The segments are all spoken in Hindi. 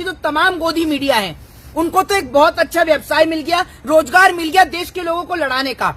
जो तमाम गोदी मीडिया है उनको तो एक बहुत अच्छा व्यवसाय मिल गया, रोजगार मिल गया देश के लोगों को लड़ाने का।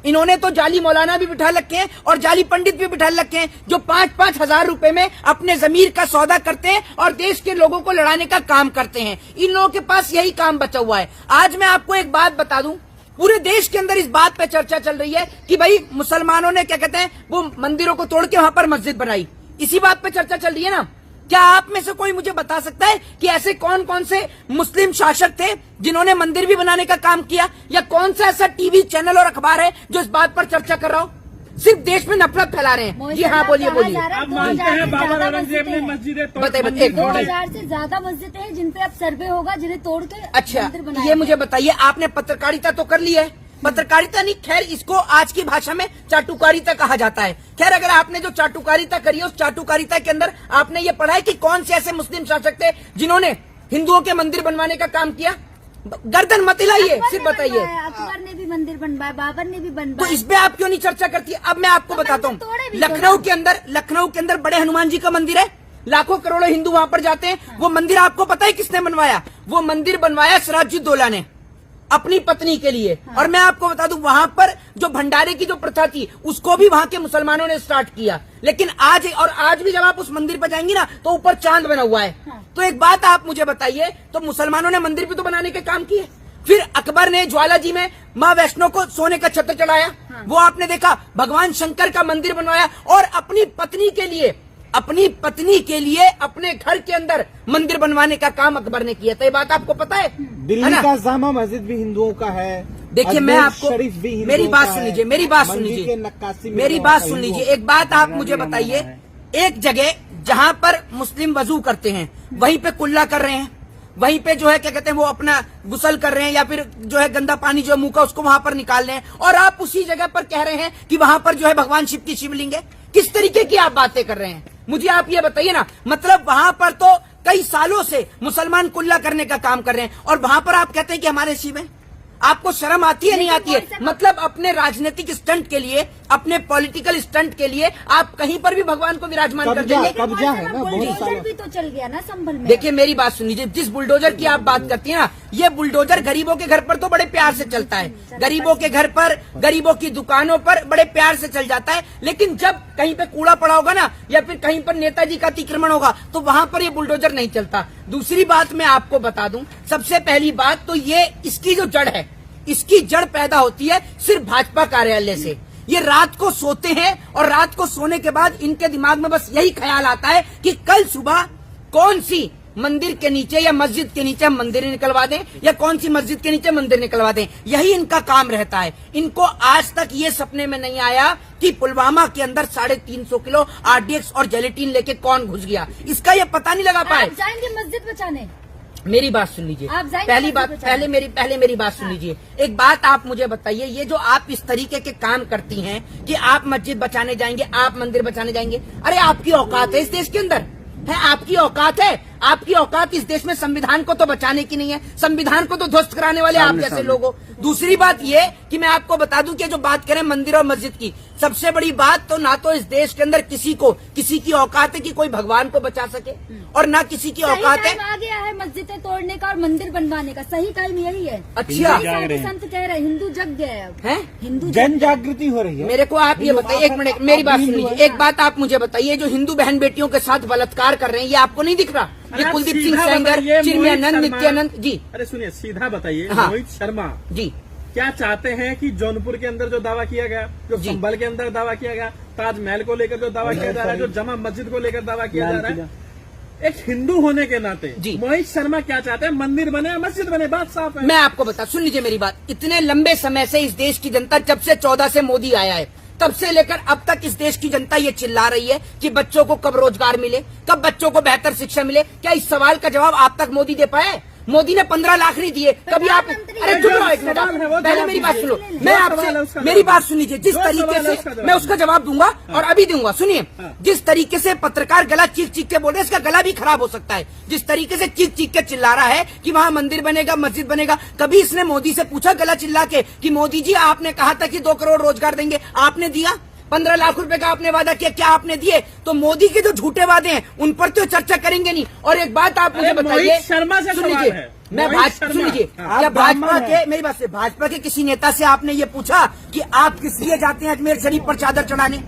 इन्होंने तो जाली मौलाना भी बिठा रखे हैं और जाली पंडित भी बिठा रखे हैं जो 5-5 हजार रुपए में अपने जमीर का सौदा करते हैं और देश के लोगों को लड़ाने का काम करते हैं। इन लोगों के पास यही काम बचा हुआ है। आज मैं आपको एक बात बता दूं, पूरे देश के अंदर इस बात पे चर्चा चल रही है कि भाई मुसलमानों ने क्या कहते हैं वो मंदिरों को तोड़ के वहां पर मस्जिद बनाई। इसी बात पे चर्चा चल रही है ना। क्या आप में से कोई मुझे बता सकता है कि ऐसे कौन कौन से मुस्लिम शासक थे जिन्होंने मंदिर भी बनाने का काम किया, या कौन सा ऐसा टीवी चैनल और अखबार है जो इस बात पर चर्चा कर रहा हो? सिर्फ देश में नफरत फैला रहे हैं। जी हाँ, बोलिए बोलिए। आप मानते हैं बाबर औरंगजेब ने मस्जिदें बताइए। 2000 से ज्यादा मस्जिदें हैं जिन पे अब सर्वे होगा, जिन्हें तोड़ के अच्छा, मंदिर बनाया ये मुझे बताइए, आपने पत्रकारिता तो कर ली है, पत्रकारिता नहीं, खैर इसको आज की भाषा में चाटुकारिता कहा जाता है। खैर अगर आपने जो चाटुकारिता करी है उस चाटुकारिता के अंदर आपने ये पढ़ा है कि कौन से ऐसे मुस्लिम शासक थे जिन्होंने हिंदुओं के मंदिर बनवाने का काम किया? गर्दन मत हिलाइए, सिर्फ बताइए। अकबर ने भी मंदिर बनवाया, बाबर ने भी तो बनवाया। इस पे आप क्यों नहीं चर्चा करती है? अब मैं आपको बताता हूँ, लखनऊ के अंदर बड़े हनुमान जी का मंदिर है, लाखों करोड़ों हिंदू वहां पर जाते हैं। वो मंदिर आपको पता है किसने बनवाया? वो मंदिर बनवाया सिराजुद्दौला ने अपनी पत्नी के लिए। और मैं आपको बता दूं, वहां पर जो भंडारे की जो प्रथा थी उसको भी वहां के मुसलमानों ने स्टार्ट किया। लेकिन आज भी जब आप उस मंदिर पर जाएंगी ना तो ऊपर चांद बना हुआ है। तो एक बात आप मुझे बताइए, तो मुसलमानों ने मंदिर भी तो बनाने के काम किए। फिर अकबर ने ज्वाला जी में माँ वैष्णो को सोने का छत्र चढ़ाया, वो आपने देखा। भगवान शंकर का मंदिर बनवाया और अपनी पत्नी के लिए अपने घर के अंदर मंदिर बनवाने का काम अकबर ने किया। तो ये बात आपको पता है? दिल्ली का जामा मस्जिद भी हिंदुओं का है। देखिए, मैं आपको मेरी बात सुन लीजिए, एक बात आप मुझे बताइए, एक जगह जहां पर मुस्लिम वजू करते हैं वहीं पे कुल्ला कर रहे हैं, वहीं पे जो है क्या कहते हैं वो अपना गुसल कर रहे हैं, या फिर जो है गंदा पानी जो है मुंह का उसको वहां पर निकाल रहे हैं, और आप उसी जगह पर कह रहे हैं कि वहां पर जो है भगवान शिव की शिवलिंग है। किस तरीके की आप बातें कर रहे हैं? मुझे आप ये बताइए ना। मतलब वहां पर तो कई सालों से मुसलमान कुल्ला करने का काम कर रहे हैं और वहां पर आप कहते हैं कि हमारे शिव हैं। आपको शर्म आती है नहीं आती है? मतलब अपने राजनीतिक स्टंट के लिए, अपने पॉलिटिकल स्टंट के लिए आप कहीं पर भी भगवान को विराजमान कर देंगे। कब्जा है ना, बुलडोजर भी तो चल गया ना संभल में। देखिए मेरी बात सुन लीजिए, जिस बुलडोजर की आप बात करती हैं ना, ये बुलडोजर गरीबों के घर पर तो बड़े प्यार से चलता है, गरीबों के घर पर, गरीबों की दुकानों पर बड़े प्यार से चल जाता है। लेकिन जब कहीं पे कूड़ा पड़ा होगा ना, या फिर कहीं पर नेताजी का अतिक्रमण होगा, तो वहां पर ये बुलडोजर नहीं चलता। दूसरी बात मैं आपको बता दूं, सबसे पहली बात तो ये इसकी जो जड़ है, इसकी जड़ पैदा होती है सिर्फ भाजपा कार्यालय से। ये रात को सोते हैं और रात को सोने के बाद इनके दिमाग में बस यही ख्याल आता है कि कल सुबह कौन सी मंदिर के नीचे या मस्जिद के नीचे हम मंदिर निकलवा दें, या कौन सी मस्जिद के नीचे मंदिर निकलवा दें। यही इनका काम रहता है। इनको आज तक ये सपने में नहीं आया कि पुलवामा के अंदर 350 किलो RDX और जेलेटिन लेके कौन घुस गया, इसका ये पता नहीं लगा पाए। जाएंगे मस्जिद बचाने? मेरी बात सुन लीजिए, पहले मेरी बात सुन लीजिए। एक बात आप मुझे बताइए, ये जो आप इस तरीके के काम करती हैं कि आप मस्जिद बचाने जाएंगे, आप मंदिर बचाने जाएंगे, अरे आपकी औकात है इस देश के अंदर? है आपकी औकात है? आपकी औकात इस देश में संविधान को तो बचाने की नहीं है, संविधान को तो ध्वस्त कराने वाले आप जैसे लोग हो। दूसरी बात ये कि मैं आपको बता दूं कि जो बात करें मंदिर और मस्जिद की, सबसे बड़ी बात तो ना तो इस देश के अंदर किसी की औकात है कि कोई भगवान को बचा सके, और ना किसी की औकात है। आ गया है मस्जिदें तोड़ने का और मंदिर बनवाने का, सही टाइम यही है। अच्छा, संत कह रहे हिंदू जग गए अब है, हिंदू जन जागृति हो रही है। मेरे को आप ये बताइए, एक मिनट मेरी बात सुन लीजिए, एक बात आप मुझे बताइए, जो हिंदू बहन बेटियों के साथ बलात्कार कर रहे हैं, ये आपको नहीं दिख रहा? ये कुलदीप सिंह सेंगर, चिन्मयानंद, नित्यानंद जी। अरे सुनिए, सीधा बताइए, हाँ। मोहित शर्मा जी क्या चाहते हैं कि जौनपुर के अंदर जो दावा किया गया, जो संभल के अंदर दावा किया गया, ताजमहल को लेकर जो दावा किया जा रहा है, जो जमा मस्जिद को लेकर दावा किया जा रहा है, एक हिंदू होने के नाते मोहित शर्मा क्या चाहते हैं? मंदिर बने या मस्जिद बने? बात साफ है। मैं आपको बता, सुन लीजिए मेरी बात। इतने लंबे समय से इस देश की जनता, जब से 14 से मोदी आया है, तब से लेकर अब तक इस देश की जनता ये चिल्ला रही है कि बच्चों को कब रोजगार मिले, कब बच्चों को बेहतर शिक्षा मिले। क्या इस सवाल का जवाब आप तक मोदी दे पाए? मोदी ने 15 लाख नहीं दिए कभी आप? अरे चुप रहो एक मिनट, पहले मेरी बात सुनो। मैं आपसे मेरी बात सुन लीजिए, जिस तरीके से मैं उसका जवाब दूंगा और अभी दूंगा, सुनिए। जिस तरीके से पत्रकार गला चीख चीख के बोल रहे हैं, इसका गला भी खराब हो सकता है। जिस तरीके से चीख चीख के चिल्ला रहा है कि वहाँ मंदिर बनेगा, मस्जिद बनेगा, कभी इसने मोदी से पूछा गला चिल्ला के कि मोदी जी आपने कहा था कि 2 करोड़ रोजगार देंगे, आपने दिया? 15 लाख रुपए का आपने वादा किया, क्या आपने दिए? तो मोदी के जो झूठे वादे हैं उन पर तो चर्चा करेंगे नहीं। और एक बात आप मुझे बताइए, मोहित शर्मा से सुन सवाल लीजिए, है। मैं मोहित भाजपा, शर्मा। सुन लीजिए, हाँ, क्या आप ब्राह्मण भाजपा हैं। के, मेरी बात से, भाजपा के किसी नेता से आपने ये पूछा कि आप किस लिए जाते हैं अजमेर शरीफ पर चादर चढ़ाने?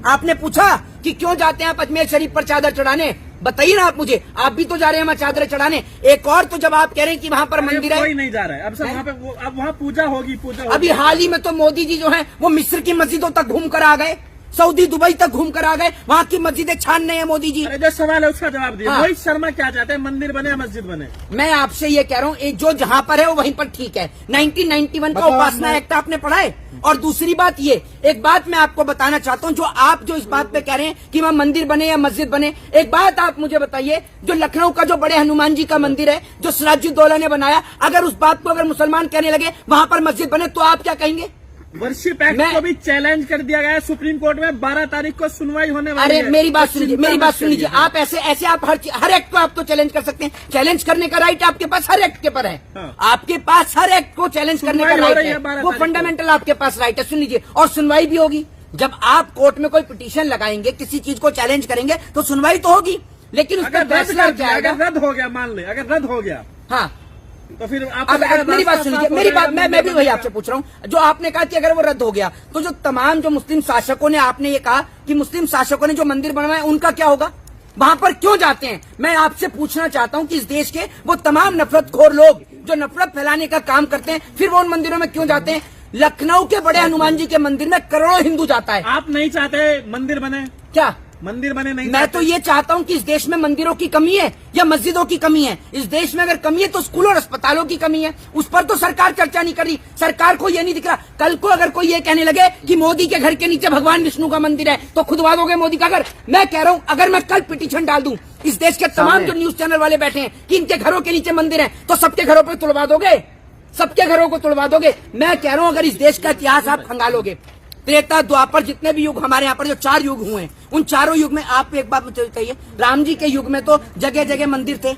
आपने पूछा कि क्यों जाते हैं आप अजमेर शरीफ पर चादर चढ़ाने? बताइए ना आप मुझे। आप भी तो जा रहे हैं वहाँ चादर चढ़ाने। एक और तो जब आप कह रहे हैं कि वहाँ पर मंदिर है, कोई नहीं जा रहा है अब सब वहाँ पे, अब वहाँ पूजा होगी, पूजा होगी। अभी हाल ही में तो मोदी जी जो हैं वो मिस्र की मस्जिदों तक घूम कर आ गए, सऊदी दुबई तक घूम कर आ गए, वहाँ की मस्जिदें छान रहे हैं मोदी जी। अरे जो सवाल है उसका जवाब दिया। हाँ। मोहित शर्मा क्या चाहते हैं, मंदिर बने या मस्जिद बने? मैं आपसे ये कह रहा हूँ, जो जहाँ पर है वो वहीं पर ठीक है। 1991 का बताओ उपासना आपने- एक्ट आपने पढ़ा है? और दूसरी बात ये, एक बात मैं आपको बताना चाहता हूँ, जो इस बात पे कह रहे हैं कि वहाँ मंदिर बने या मस्जिद बने, एक बात आप मुझे बताइए, जो लखनऊ का जो बड़े हनुमान जी का मंदिर है, जो सिराजुद्दौला ने बनाया, अगर उस बात को अगर मुसलमान कहने लगे वहाँ पर मस्जिद बने तो आप क्या कहेंगे? वर्शिप एक्ट मैं- को भी चैलेंज कर दिया गया है सुप्रीम कोर्ट में। 12 तारीख को सुनवाई होने वाली अरे है। मेरी बात तो सुनिए, चिंता मेरी मत बात सुन लीजिए। करिए। आप ऐसे आप हर एक्ट को आप तो चैलेंज कर सकते हैं। चैलेंज करने का राइट आपके पास हर एक्ट के पर है। हाँ। आपके पास हर एक्ट को चैलेंज करने का सुनवाई हो राइट रही है है, 12 वो तारीख को। फंडामेंटल आपके पास राइट है। सुन लीजिए, और सुनवाई भी होगी। जब आप कोर्ट में कोई पिटीशन लगाएंगे, किसी चीज को चैलेंज करेंगे तो सुनवाई तो होगी, लेकिन उस पर अगर रद्द फैसला कर क्या दिया, आएगा? अगर रद्द हो गया, मान ले अगर रद्द हो गया हाँ, तो फिर आप अब मेरी बात सुनिए, मेरी बात मैं भी वही आपसे पूछ रहा हूँ। जो आपने कहा कि अगर वो रद्द हो गया तो जो तमाम जो मुस्लिम शासकों ने, आपने ये कहा कि मुस्लिम शासकों ने जो मंदिर बनवाए उनका क्या होगा? वहां पर क्यों जाते हैं? मैं आपसे पूछना चाहता हूँ कि इस देश के वो तमाम नफरतखोर लोग जो नफरत फैलाने का काम करते हैं, फिर वो उन मंदिरों में क्यों जाते हैं? लखनऊ के बड़े हनुमान जी के मंदिर में करोड़ों हिंदू जाता है। आप नहीं चाहते मंदिर बने? क्या मंदिर बने नहीं मैं चाहते? तो ये चाहता हूँ कि इस देश में मंदिरों की कमी है या मस्जिदों की कमी है? इस देश में अगर कमी है तो स्कूलों और अस्पतालों की कमी है। उस पर तो सरकार चर्चा नहीं कर रही। सरकार को ये नहीं दिख रहा। कल को अगर कोई ये कहने लगे कि मोदी के घर के नीचे भगवान विष्णु का मंदिर है तो खुदवा दोगे मोदी का घर? मैं कह रहा हूँ, अगर मैं कल पिटीशन डाल दूं इस देश के तमाम जो न्यूज चैनल वाले बैठे हैं कि इनके घरों के नीचे मंदिर है, तो सबके घरों पर तुड़वा दोगे? सबके घरों को तुड़वा दोगे? मैं कह रहा हूँ, अगर इस देश का इतिहास आप खंगालोगे, त्रेता द्वापर जितने भी युग हमारे यहाँ पर जो 4 युग हुए हैं, उन चारों युग में आप एक बात मुझे बताइए, राम जी के युग में तो जगह जगह मंदिर थे,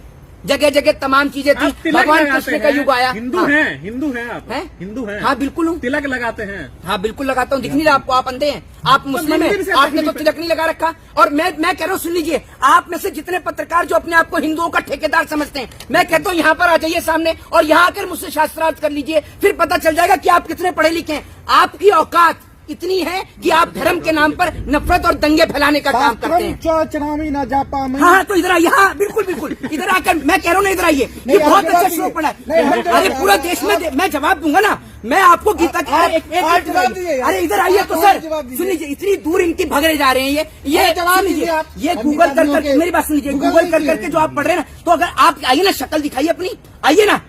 जगह जगह तमाम चीजें थी। आप तिलक भगवान लगाते कृष्ण का हैं। युग आया। हिंदू हाँ। हैं, हिंदू हैं आप? हैं? हिंदू हैं? हाँ बिल्कुल हूँ। तिलक लगाते हैं? हाँ बिल्कुल लगाता हूँ। दिख नहीं रहा आपको? आप अंधे हैं? आप मुस्लिम मंदिर से हैं, आपने तो तकलीफ है। तिलक नहीं लगा रखा। और मैं कह रहा हूँ, सुन लीजिए, आप में से जितने पत्रकार जो अपने आप को हिंदुओं का ठेकेदार समझते हैं, मैं कहता हूँ यहाँ पर आ जाइए सामने और यहाँ आकर मुझसे शास्त्रार्थ कर लीजिए, फिर पता चल जाएगा कि आप कितने पढ़े लिखे हैं। आपकी औकात इतनी है कि आप धर्म के नाम पर नफरत और दंगे फैलाने का काम करते हैं। चनामी ना जापा हाँ, तो इधर आइए। हाँ बिल्कुल बिल्कुल, इधर आकर मैं कह रहा हूँ ना, इधर आइए। ये बहुत अच्छा श्लोक पढ़ा है। अरे पूरा देश में मैं जवाब दूंगा ना, मैं आपको गीता की अरे इधर आइए तो सर, सुन लीजिए, इतनी दूर इनकी भगड़े जा रहे हैं। ये जवाब लीजिए, ये गूगल कर मेरी बात सुन लीजिए, गूगल कर करके जो आप पढ़ रहे हैं ना, तो अगर आप आइए ना, शक्ल दिखाइए अपनी, आइए ना।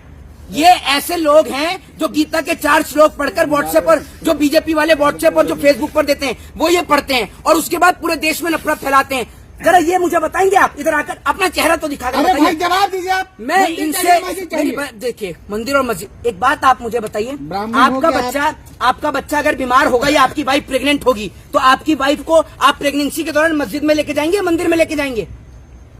ये ऐसे लोग हैं जो गीता के 4 श्लोक पढ़कर व्हाट्सएप पर, जो बीजेपी वाले व्हाट्सएप और जो फेसबुक पर देते हैं, वो ये पढ़ते हैं और उसके बाद पूरे देश में नफरत फैलाते हैं। जरा ये मुझे बताएंगे आप? इधर आकर अपना चेहरा तो दिखा कर बताइए। जवाब दीजिए आप। मैं इनसे देखिए, मंदिर और मस्जिद, एक बात आप मुझे बताइए, आपका बच्चा अगर बीमार होगा या आपकी वाइफ प्रेग्नेंट होगी तो आपकी वाइफ को आप प्रेगनेंसी के दौरान मस्जिद में लेके जाएंगे, मंदिर में लेके जाएंगे?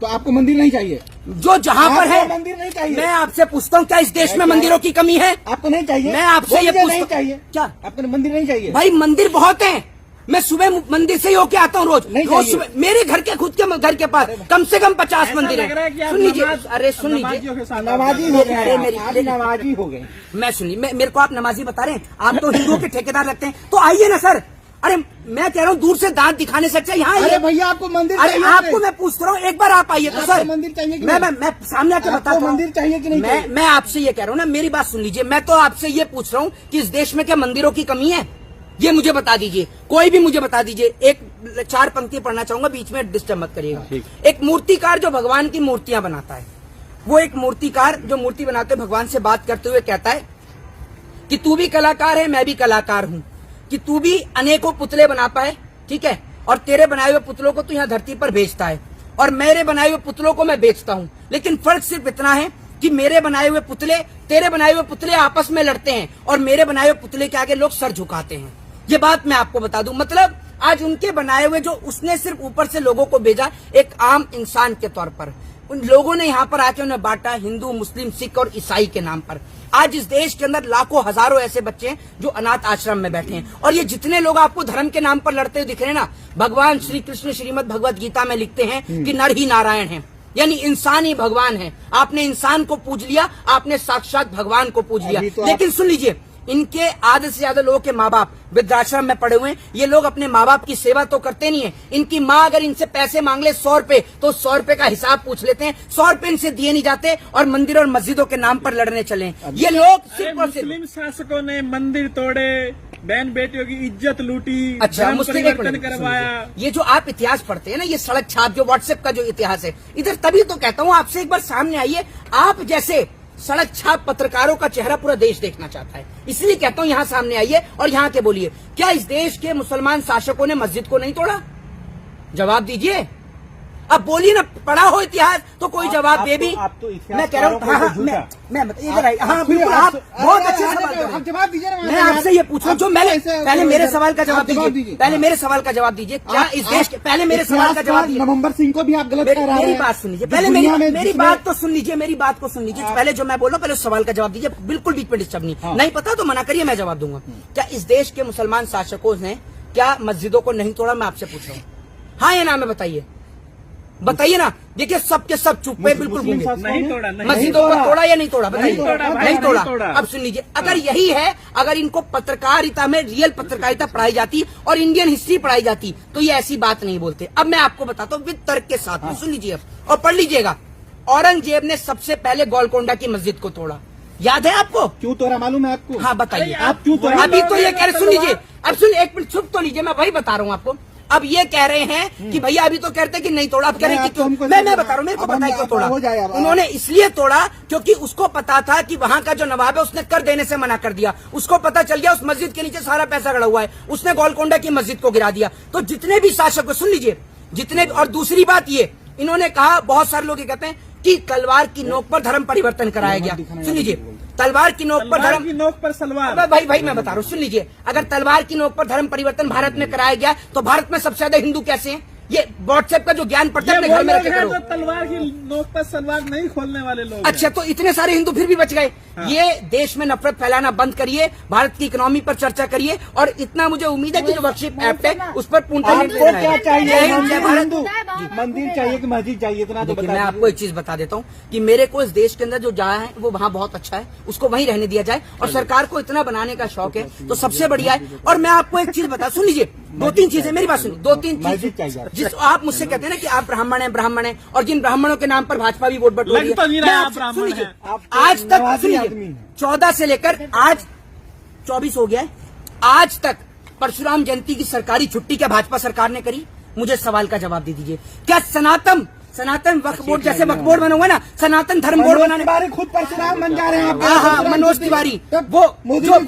तो आपको मंदिर नहीं चाहिए? जो जहाँ पर है, मंदिर नहीं चाहिए? मैं आपसे पूछता हूँ, क्या इस देश में मंदिरों की कमी है? आपको नहीं चाहिए? मैं आपसे ये नहीं पूछता चाहिए? क्या? आपको मंदिर नहीं चाहिए? भाई मंदिर बहुत हैं। मैं सुबह मंदिर से ही होके आता हूँ रोज नहीं रोज चाहिए। सुबह मेरे घर के खुद के घर के पास कम से कम 50 मंदिर लग रहा है कि हैं। आप सुन लीजिए, नमाज- अरे सुन लीजिए, नमाजियों के साथ नमाजी हो गए। अरे मेरी- आप नमाजी हो गए। मैं सुनिए, मेरे को आप नमाजी बता रहे हैं? आप तो हिंदुओं के ठेकेदार लगते हैं, तो आइए ना सर। अरे मैं कह रहा हूँ, दूर से दांत दिखाने से अच्छा यहाँ अरे आइए। भैया आपको मंदिर अरे चाहिए? आपको मैं पूछ रहा हूँ, एक बार आप आइए तो आपको सर। मंदिर चाहिए कि मैं नहीं? मैं सामने आके आपको बताता हूँ। मंदिर चाहिए कि नहीं चाहिए? मैं आपसे ये कह रहा हूँ ना, मेरी बात सुन लीजिए। मैं तो आपसे ये पूछ रहा हूँ कि इस देश में क्या मंदिरों की कमी है? ये मुझे बता दीजिए, कोई भी मुझे बता दीजिए। एक 4 पंक्ति पढ़ना चाहूंगा, बीच में डिस्टर्ब मत करिएगा। एक मूर्तिकार जो भगवान की मूर्तियां बनाता है, वो एक मूर्तिकार जो मूर्ति बनाते भगवान से बात करते हुए कहता है कि तू भी कलाकार है, मैं भी कलाकार हूँ, कि तू भी अनेकों पुतले बना पाए, ठीक है, और तेरे बनाए हुए पुतलों को तू यहाँ धरती पर भेजता है और मेरे बनाए हुए पुतलों को मैं बेचता हूँ। लेकिन फर्क सिर्फ इतना है कि मेरे बनाए हुए पुतले, तेरे बनाए हुए पुतले आपस में लड़ते हैं और मेरे बनाए हुए पुतले के आगे लोग सर झुकाते हैं। ये बात मैं आपको बता दूं। मतलब आज उनके बनाए हुए, जो उसने सिर्फ ऊपर से लोगों को भेजा एक आम इंसान के तौर पर, उन लोगों ने यहाँ पर आके उन्हें बांटा, हिंदू, मुस्लिम, सिख और ईसाई के नाम पर। आज इस देश के अंदर लाखों हजारों ऐसे बच्चे हैं जो अनाथ आश्रम में बैठे हैं। और ये जितने लोग आपको धर्म के नाम पर लड़ते हुए दिख रहे हैं ना, भगवान श्री कृष्ण श्रीमद् भगवत गीता में लिखते हैं कि नर ही नारायण है, यानी इंसान ही भगवान है। आपने इंसान को पूज लिया, आपने साक्षात भगवान को पूज लिया। लेकिन सुन लीजिए, इनके आधे से ज्यादा लोगों के माँ बाप वृद्धाश्रम में पड़े हुए हैं। ये लोग अपने माँ बाप की सेवा तो करते नहीं है। इनकी माँ अगर इनसे पैसे मांग ले 100 रुपए, तो 100 रुपए का हिसाब पूछ लेते हैं। 100 रुपए इनसे दिए नहीं जाते और मंदिर और मस्जिदों के नाम पर लड़ने चले। ये लोग सिर्फ और सिर्फ मुस्लिम शासकों ने मंदिर तोड़े, बहन बेटियों की इज्जत लूटी, अच्छा, धर्म मुस्लिम परिवर्तन करवाया। ये जो आप इतिहास पढ़ते हैं ना, ये सड़क छाप जो व्हाट्सएप का जो इतिहास है, इधर तभी तो कहता हूँ आपसे एक बार सामने आइए। आप जैसे सड़क छाप पत्रकारों का चेहरा पूरा देश देखना चाहता है, इसलिए कहता हूँ यहाँ सामने आइए और यहाँ के बोलिए, क्या इस देश के मुसलमान शासकों ने मस्जिद को नहीं तोड़ा? जवाब दीजिए। अब बोलिए ना, पढ़ा हो इतिहास तो कोई जवाब दे भी। आप तो इतिहास मैं कह रहा हूँ, हाँ हाँ, मैं इधर आई, हाँ बिल्कुल, आप बहुत अच्छे सवाल कर रहे हैं। जवाब दीजिए ना। मैं आपसे ये पूछ रहा हूँ, जो पहले मेरे सवाल का जवाब दीजिए, पहले मेरे सवाल का जवाब दीजिए। क्या इस देश के, पहले मेरे सवाल का जवाब दीजिए। नवंबर सिंह को भी आप गलत कह रहे हैं। मेरी बात सुन लीजिए, पहले मेरी बात तो सुन लीजिए, मेरी बात को सुन लीजिए। पहले जो मैं बोल रहा हूँ, पहले उस सवाल का जवाब दीजिए, बिल्कुल बीच में डिस्टर्ब नहीं पता तो मना करिए, मैं जवाब दूंगा। क्या इस देश के मुसलमान शासकों ने क्या मस्जिदों को नहीं तोड़ा? मैं आपसे पूछ रहा हूँ, हाँ या ना में बताइए, बताइए ना। देखिए सबके सब चुप है, बिल्कुल गूंगे। नहीं तोड़ा, मस्जिदों को तोड़ा या नहीं तोड़ा? बताइए। नहीं तोड़ा। तोड़ा। अब सुन लीजिए, अगर यही है, अगर इनको पत्रकारिता में रियल पत्रकारिता पढ़ाई जाती और इंडियन हिस्ट्री पढ़ाई जाती तो ये ऐसी बात नहीं बोलते। अब मैं आपको बताता हूँ विद तर्क के साथ में, सुन लीजिए अब और पढ़ लीजिएगा। औरंगजेब ने सबसे पहले गोलकोंडा की मस्जिद को तोड़ा, याद है आपको? क्यों तोड़ा मालूम है आपको? हाँ बताइए। आप क्यों तोड़ा? अभी तो ये कह रहे, सुन लीजिए, अब सुन, एक मिनट चुप तो लीजिए, मैं वही बता रहा हूँ आपको। अब ये कह रहे हैं कि भैया अभी तो कहते हैं कि नहीं तोड़ा, अब कह रहे हैं कि क्यों? मैं बता रहा हूँ, मेरे को पता है क्यों तोड़ा। उन्होंने इसलिए तोड़ा क्योंकि उसको पता था कि वहां का जो नवाब है उसने कर देने से मना कर दिया। उसको पता चल गया उस मस्जिद के नीचे सारा पैसा गड़ा हुआ है, उसने गोलकोंडा की मस्जिद को गिरा दिया। तो जितने भी शासक, सुन लीजिए, जितने, और दूसरी बात ये इन्होंने कहा, बहुत सारे लोग ये कहते हैं कि तलवार की नोक पर धर्म परिवर्तन कराया गया। सुन लीजिए, तलवार की नोक पर धर्म, की नोक पर सलवार। भाई मैं बता रहा हूँ, सुन लीजिए, अगर तलवार की नोक पर धर्म परिवर्तन भारत में कराया गया तो भारत में सबसे ज्यादा हिंदू कैसे हैं? ये व्हाट्सएप का जो ज्ञान पड़ता है अपने घर में रखे करो। जो तलवार की नोक पर सलवार नहीं खोलने वाले लोग। अच्छा, तो इतने सारे हिंदू फिर भी बच गए। ये देश में नफरत फैलाना बंद करिए, भारत की इकोनॉमी पर चर्चा करिए, और इतना मुझे उम्मीद है कि जो वर्कशिप ऐप है उस पर पूर्णतः क्या चाहिए? जय हिंद, जय भारत। मंदिर चाहिए कि मस्जिद चाहिए? इतना तो देखिए, मैं आपको एक चीज बता देता हूँ कि मेरे को इस देश के अंदर जो जहाँ है वो वहाँ बहुत अच्छा है, उसको वहीं रहने दिया जाए। और सरकार को इतना बनाने का शौक है तो सबसे बढ़िया है। और मैं आपको एक चीज बता, सुन लीजिए, 2-3 चीजें, मेरी बात सुनिए, 2-3 चीज। जिस आप मुझसे कहते हैं ना कि आप ब्राह्मण हैं, और जिन ब्राह्मणों के नाम पर भाजपा भी वोट बटोरी है, आज तक सुनिए, 14 से लेकर आज 24 हो गया है, आज तक परशुराम जयंती की सरकारी छुट्टी क्या भाजपा सरकार ने करी? मुझे सवाल का जवाब दे दीजिए। क्या सनातन वक्फ बोर्ड जैसे वक्फ बोर्ड बना हुआ है ना, सनातन धर्म बोर्ड बनाने, खुद परशुराम बन जा रहे हैं। हाँ, मनोज तिवारी, वो जो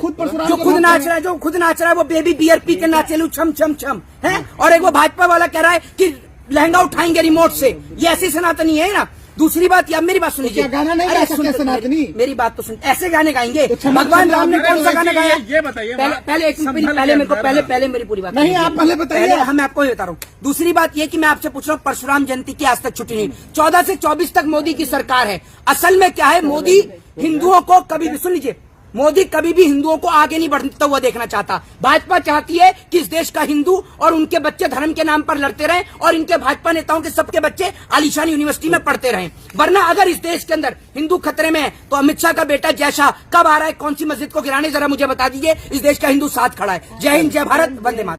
खुद नाच रहा है, वो बेबी बियर पी के नाचे लू छम छम छम है। और एक वो भाजपा वाला कह रहा है कि लहंगा उठाएंगे रिमोट से, ये ऐसी सनातनी है ना। दूसरी बात, या मेरी बात सुन लीजिए, गाना नहीं गा सकते सनातनी? मेरी बात तो सुन, ऐसे गाने गाएंगे? भगवान राम ने कौन सा गाना गाया? ये बताइए। पहले मेरी पूरी बात नहीं, आप पहले बताइए। मैं आपको ही बता रहा हूँ। दूसरी बात ये कि मैं आपसे पूछ रहा हूँ, परशुराम जयंती की आज तक छुट्टी नहीं, 14 से 24 तक मोदी की सरकार है। असल में क्या है, मोदी हिंदुओं को कभी भी, सुन लीजिए, मोदी कभी भी हिंदुओं को आगे नहीं बढ़ता हुआ देखना चाहता। भाजपा चाहती है कि इस देश का हिंदू और उनके बच्चे धर्म के नाम पर लड़ते रहें, और इनके भाजपा नेताओं के सबके बच्चे आलीशान यूनिवर्सिटी में पढ़ते रहें। वरना अगर इस देश के अंदर हिंदू खतरे में है तो अमित शाह का बेटा जय शाह कब आ रहा है कौन सी मस्जिद को गिराने, जरा मुझे बता दीजिए। इस देश का हिंदू साथ खड़ा है। जय हिंद, जय भारत, वंदे मातरम।